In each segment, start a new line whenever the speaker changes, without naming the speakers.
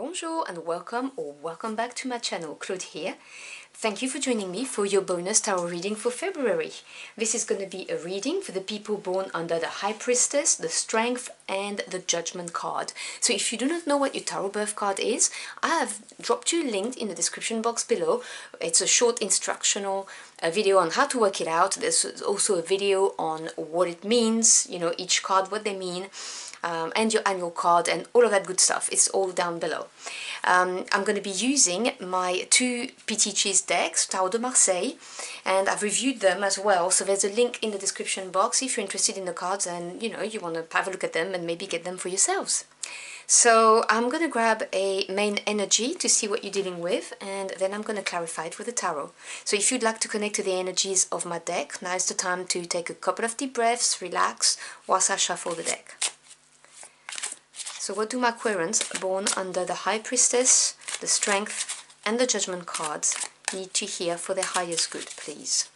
Bonjour and welcome or welcome back to my channel. Claude here. Thank you for joining me for your bonus tarot reading for February. This is going to be a reading for the people born under the High Priestess, the Strength and the Judgment card. So if you do not know what your tarot birth card is, I have dropped you a link in the description box below. It's a short instructional video on how to work it out. There's also a video on what it means, you know, each card, what they mean. And your annual card and all of that good stuff. It's all down below. I'm going to be using my two Pitisci decks, Tarot de Marseille, and I've reviewed them as well, so there's a link in the description box if you're interested in the cards and you know you want to have a look at them and maybe get them for yourselves. So I'm going to grab a main energy to see what you're dealing with, and then I'm going to clarify it with the tarot. So if you'd like to connect to the energies of my deck, now's the time to take a couple of deep breaths, relax, whilst I shuffle the deck. So what do my Aquarians born under the High Priestess, the Strength and the Judgment cards need to hear for their highest good, please?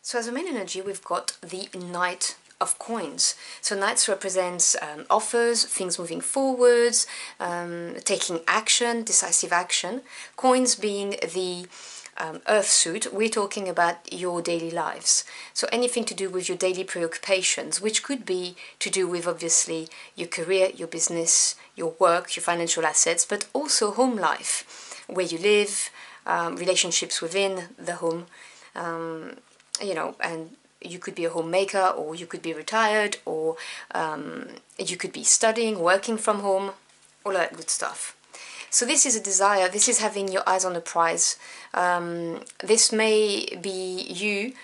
So as a main energy, we've got the Knight of Coins. So Knights represents offers, things moving forwards, taking action, decisive action. Coins being the Earth suit, we're talking about your daily lives. So anything to do with your daily preoccupations, which could be to do with obviously your career, your business, your work, your financial assets, but also home life, where you live, relationships within the home. You know, and you could be a homemaker, or you could be retired, or you could be studying, working from home, all that good stuff. So this is a desire, this is having your eyes on the prize. This may be you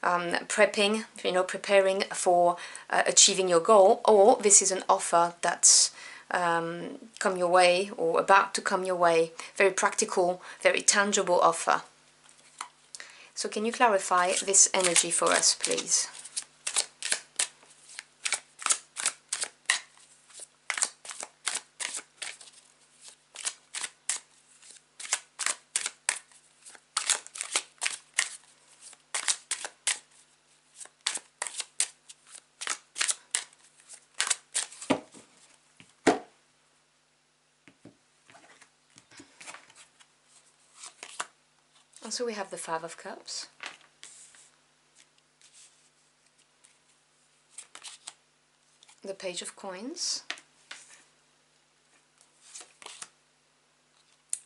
prepping, you know, preparing for achieving your goal, or this is an offer that's come your way or about to come your way. Very practical, very tangible offer. So can you clarify this energy for us, please? And so we have the Five of Cups, the Page of Coins,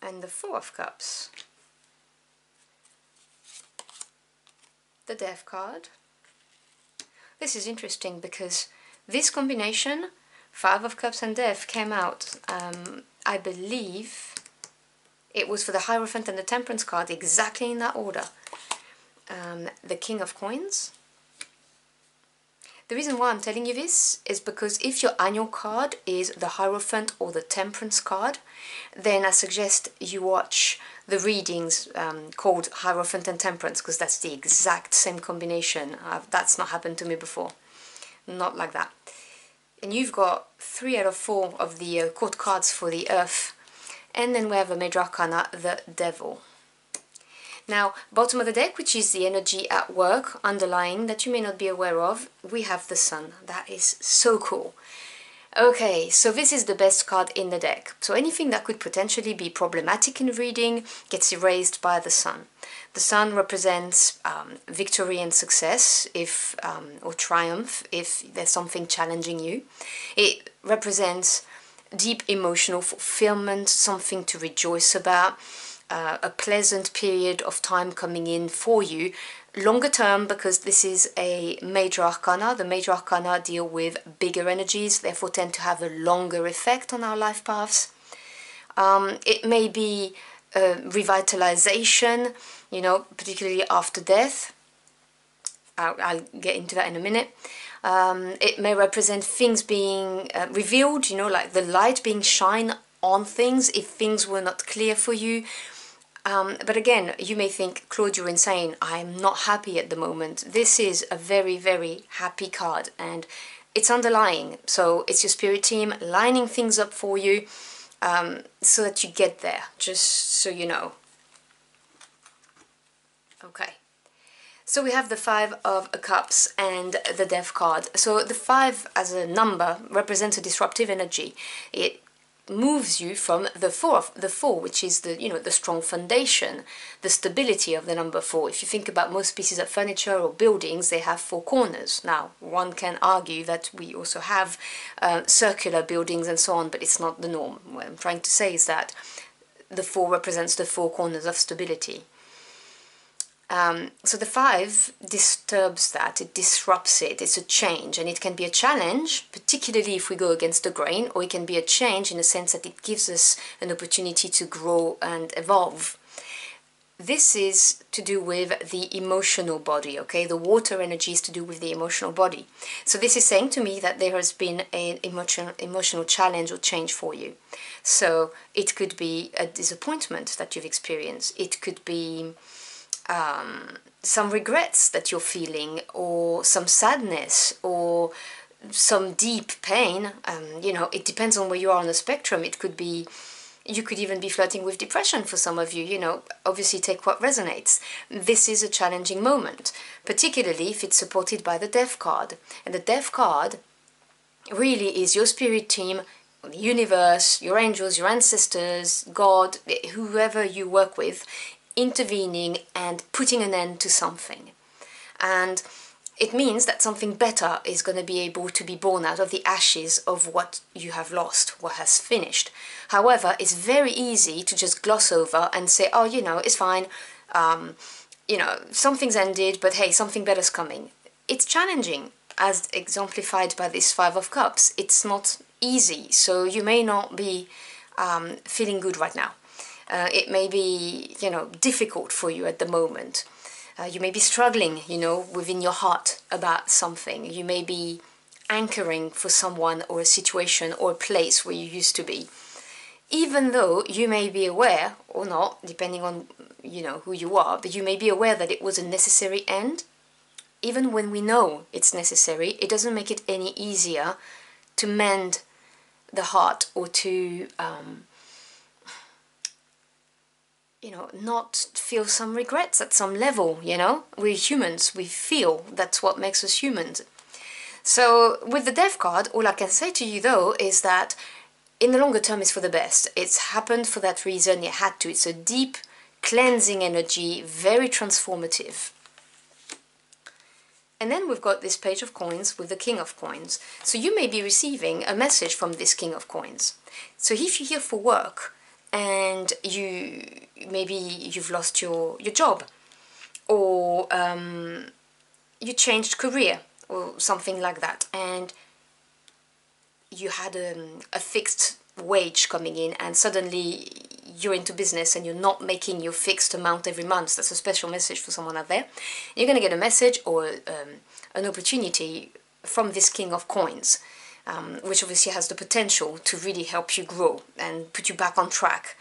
and the Four of Cups, the Death card. This is interesting because this combination, Five of Cups and Death, came out, I believe, it was for the Hierophant and the Temperance card, exactly in that order. The King of Coins. The reason why I'm telling you this is because if your annual card is the Hierophant or the Temperance card, then I suggest you watch the readings called Hierophant and Temperance, because that's the exact same combination. That's not happened to me before. Not like that. And you've got 3 out of 4 of the court cards for the Earth. And then we have a Major Arcana, the Devil. Now, bottom of the deck, which is the energy at work, underlying, that you may not be aware of, we have the Sun. That is so cool. Okay, so this is the best card in the deck. So anything that could potentially be problematic in reading gets erased by the Sun. The Sun represents victory and success, if or triumph, if there's something challenging you. It represents deep emotional fulfillment, something to rejoice about, a pleasant period of time coming in for you, longer term, because this is a Major Arcana. The Major Arcana deal with bigger energies, therefore tend to have a longer effect on our life paths. It may be revitalization, you know, particularly after death. I'll get into that in a minute. It may represent things being revealed, you know, like the light being shined on things if things were not clear for you. But again, you may think, Claude, you're insane. I'm not happy at the moment. This is a very, very happy card, and it's underlying. So it's your spirit team lining things up for you, so that you get there, just so you know. Okay. So we have the Five of Cups and the Death card. So the 5 as a number represents a disruptive energy. It moves you from the four, which is the, you know, the strong foundation, the stability of the number 4. If you think about most pieces of furniture or buildings, they have 4 corners. Now, one can argue that we also have circular buildings and so on, but it's not the norm. What I'm trying to say is that the 4 represents the 4 corners of stability. So the 5 disturbs that, it disrupts it, it's a change, and it can be a challenge, particularly if we go against the grain, or it can be a change in the sense that it gives us an opportunity to grow and evolve. This is to do with the emotional body, okay? The water energy is to do with the emotional body. So this is saying to me that there has been an emotional challenge or change for you. So it could be a disappointment that you've experienced, it could be some regrets that you're feeling, or some sadness, or some deep pain. You know, it depends on where you are on the spectrum. It could be, you could even be flirting with depression for some of you, you know, obviously take what resonates. This is a challenging moment, particularly if it's supported by the Death card. And the Death card really is your spirit team, the universe, your angels, your ancestors, God, whoever you work with, intervening and putting an end to something. And it means that something better is going to be able to be born out of the ashes of what you have lost, what has finished. However, it's very easy to just gloss over and say, oh, you know, it's fine, you know, something's ended, but hey, something better's coming. It's challenging, as exemplified by this 5 of Cups. It's not easy, so you may not be feeling good right now. It may be, you know, difficult for you at the moment. You may be struggling, you know, within your heart about something. You may be anchoring for someone or a situation or a place where you used to be. Even though you may be aware, or not, depending on, you know, who you are, but you may be aware that it was a necessary end. Even when we know it's necessary, it doesn't make it any easier to mend the heart, or to you know, not feel some regrets at some level, you know? We're humans, we feel, that's what makes us humans. So, with the Death card, all I can say to you though is that in the longer term it's for the best. It's happened for that reason, it had to. It's a deep, cleansing energy, very transformative. And then we've got this Page of Coins with the King of Coins. So you may be receiving a message from this King of Coins. So if you're here for work, and maybe you've lost your job, or you changed career or something like that, and you had a fixed wage coming in, and suddenly you're into business and you're not making your fixed amount every month. That's a special message for someone out there. You're going to get a message or an opportunity from this King of Coins, which obviously has the potential to really help you grow and put you back on track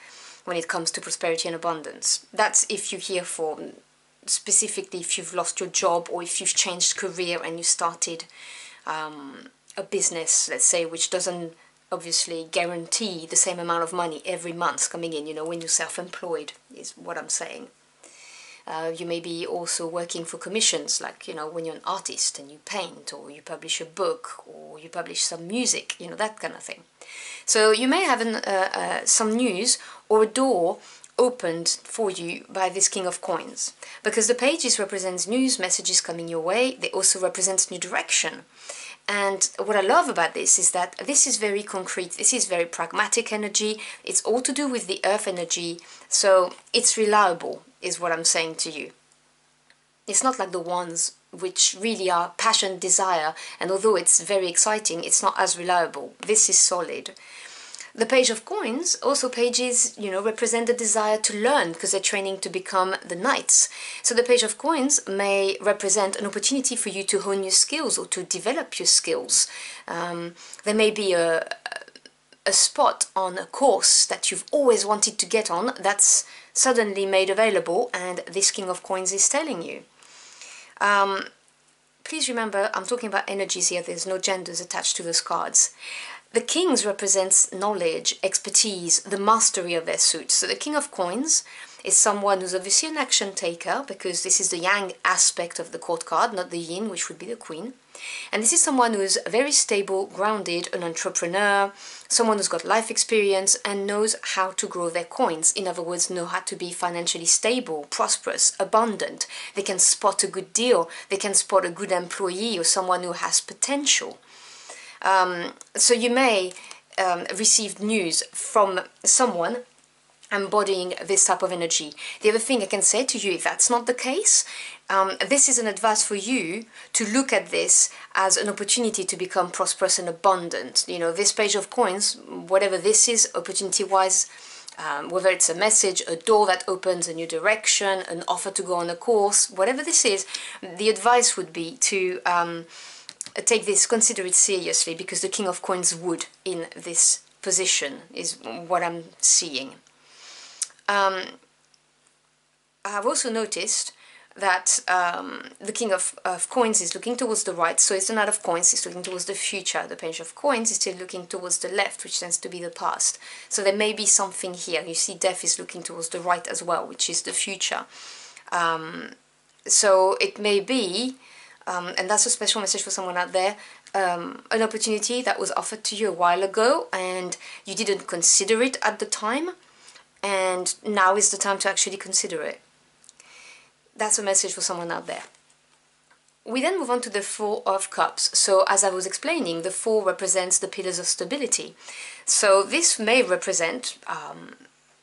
when it comes to prosperity and abundance. That's if you're here for, specifically if you've lost your job, or if you've changed career and you started a business, let's say, which doesn't obviously guarantee the same amount of money every month coming in, you know, when you're self-employed, is what I'm saying. You may be also working for commissions, like, you know, when you're an artist and you paint, or you publish a book, or you publish some music, you know, that kind of thing. So you may have some news or a door opened for you by this King of Coins, because the pages represents news, messages coming your way. They also represent new direction. And what I love about this is that this is very concrete, this is very pragmatic energy, it's all to do with the earth energy, so it's reliable, is what I'm saying to you. It's not like the ones which really are passion, desire, and although it's very exciting, it's not as reliable. This is solid. The Page of Coins, also pages, you know, represent the desire to learn, because they're training to become the knights. So the Page of Coins may represent an opportunity for you to hone your skills or to develop your skills. There may be a spot on a course that you've always wanted to get on. That's suddenly made available, and this King of Coins is telling you. Please remember, I'm talking about energies here, there's no genders attached to those cards. The Kings represents knowledge, expertise, the mastery of their suit. So the King of Coins is someone who's obviously an action taker, because this is the yang aspect of the court card, not the yin, which would be the Queen. And this is someone who's very stable, grounded, an entrepreneur, someone who's got life experience and knows how to grow their coins. In other words, know how to be financially stable, prosperous, abundant. They can spot a good deal. They can spot a good employee or someone who has potential. So you may receive news from someone embodying this type of energy. The other thing I can say to you, if that's not the case, this is an advice for you to look at this as an opportunity to become prosperous and abundant. You know, this Page of Coins, whatever this is, opportunity-wise, whether it's a message, a door that opens a new direction, an offer to go on a course, whatever this is, the advice would be to take this, consider it seriously, because the King of Coins would in this position, is what I'm seeing. I've also noticed that the King of Coins is looking towards the right, so it's the Knight of Coins is looking towards the future. The Page of Coins is still looking towards the left, which tends to be the past. So there may be something here. You see Death is looking towards the right as well, which is the future. So it may be, and that's a special message for someone out there, an opportunity that was offered to you a while ago and you didn't consider it at the time, and now is the time to actually consider it. That's a message for someone out there. We then move on to the Four of Cups. So as I was explaining, the Four represents the pillars of stability. So this may represent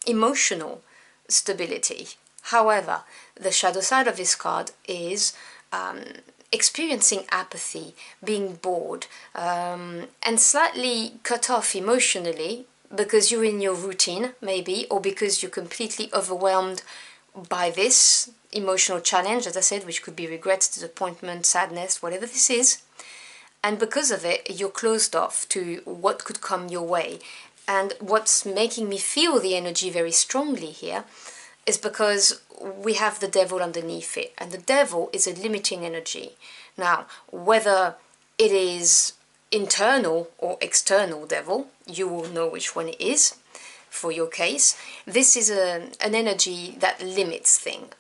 emotional stability. However, the shadow side of this card is experiencing apathy, being bored, and slightly cut off emotionally because you're in your routine, maybe, or because you're completely overwhelmed by this emotional challenge, as I said, which could be regret, disappointment, sadness, whatever this is. And because of it, you're closed off to what could come your way. And what's making me feel the energy very strongly here is because we have the devil underneath it. And the devil is a limiting energy. Now, whether it is internal or external devil, you will know which one it is for your case. This is an energy that limits things.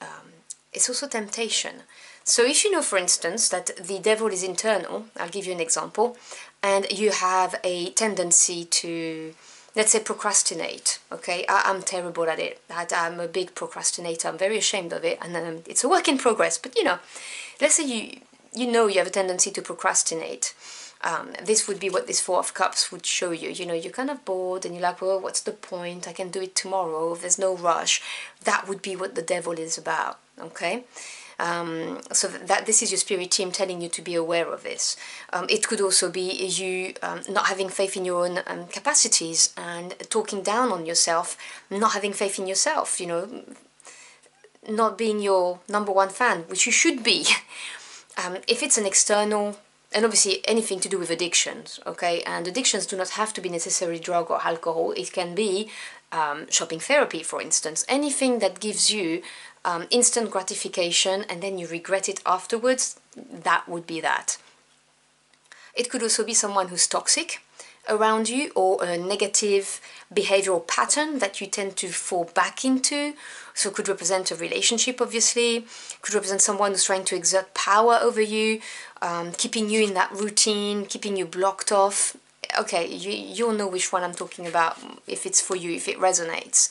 It's also temptation. So if you know, for instance, that the devil is internal, I'll give you an example, and you have a tendency to, let's say, procrastinate, okay? I'm terrible at it. I'm a big procrastinator. I'm very ashamed of it, and it's a work in progress. But, you know, let's say you know you have a tendency to procrastinate. This would be what this Four of Cups would show you. You know, you're kind of bored and you're like, well, what's the point? I can do it tomorrow. There's no rush. That would be what the devil is about, okay? So that this is your spirit team telling you to be aware of this. It could also be you not having faith in your own capacities and talking down on yourself, not having faith in yourself, you know, not being your #1 fan, which you should be. If it's an external, and obviously anything to do with addictions, okay? And addictions do not have to be necessarily drug or alcohol. It can be shopping therapy, for instance. Anything that gives you instant gratification and then you regret it afterwards, that would be that. It could also be someone who's toxic around you, or a negative behavioral pattern that you tend to fall back into. So it could represent a relationship, obviously. Could represent someone who's trying to exert power over you, keeping you in that routine, keeping you blocked off. Okay, you'll know which one I'm talking about if it's for you, if it resonates.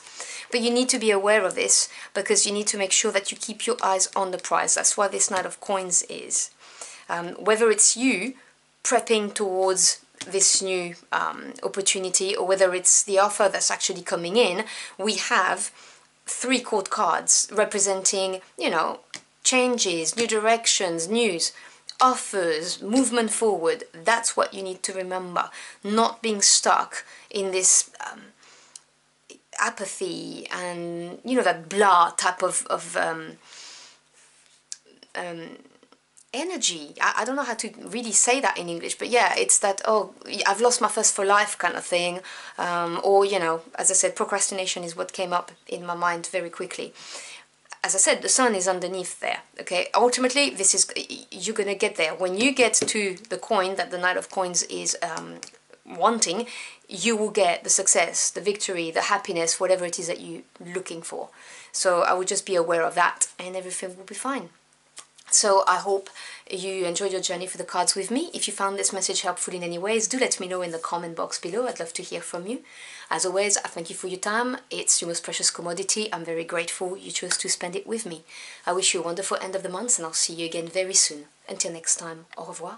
But you need to be aware of this, because you need to make sure that you keep your eyes on the prize. That's why this Knight of Coins is. Whether it's you prepping towards this new opportunity, or whether it's the offer that's actually coming in, we have 3 court cards representing, you know, changes, new directions, news, offers, movement forward. That's what you need to remember. Not being stuck in this apathy and, you know, that blah type of energy. I don't know how to really say that in English, but yeah, it's that, oh, I've lost my thirst for life kind of thing, or, you know, as I said, procrastination is what came up in my mind very quickly. As I said, the sun is underneath there, okay? Ultimately, this is, you're gonna get there. When you get to the coin that the Knight of Coins is wanting, you will get the success, the victory, the happiness, whatever it is that you're looking for. So I would just be aware of that, and everything will be fine. So I hope you enjoyed your journey for the cards with me. If you found this message helpful in any ways, do let me know in the comment box below. I'd love to hear from you. As always, I thank you for your time. It's your most precious commodity. I'm very grateful you chose to spend it with me. I wish you a wonderful end of the month, and I'll see you again very soon. Until next time, au revoir.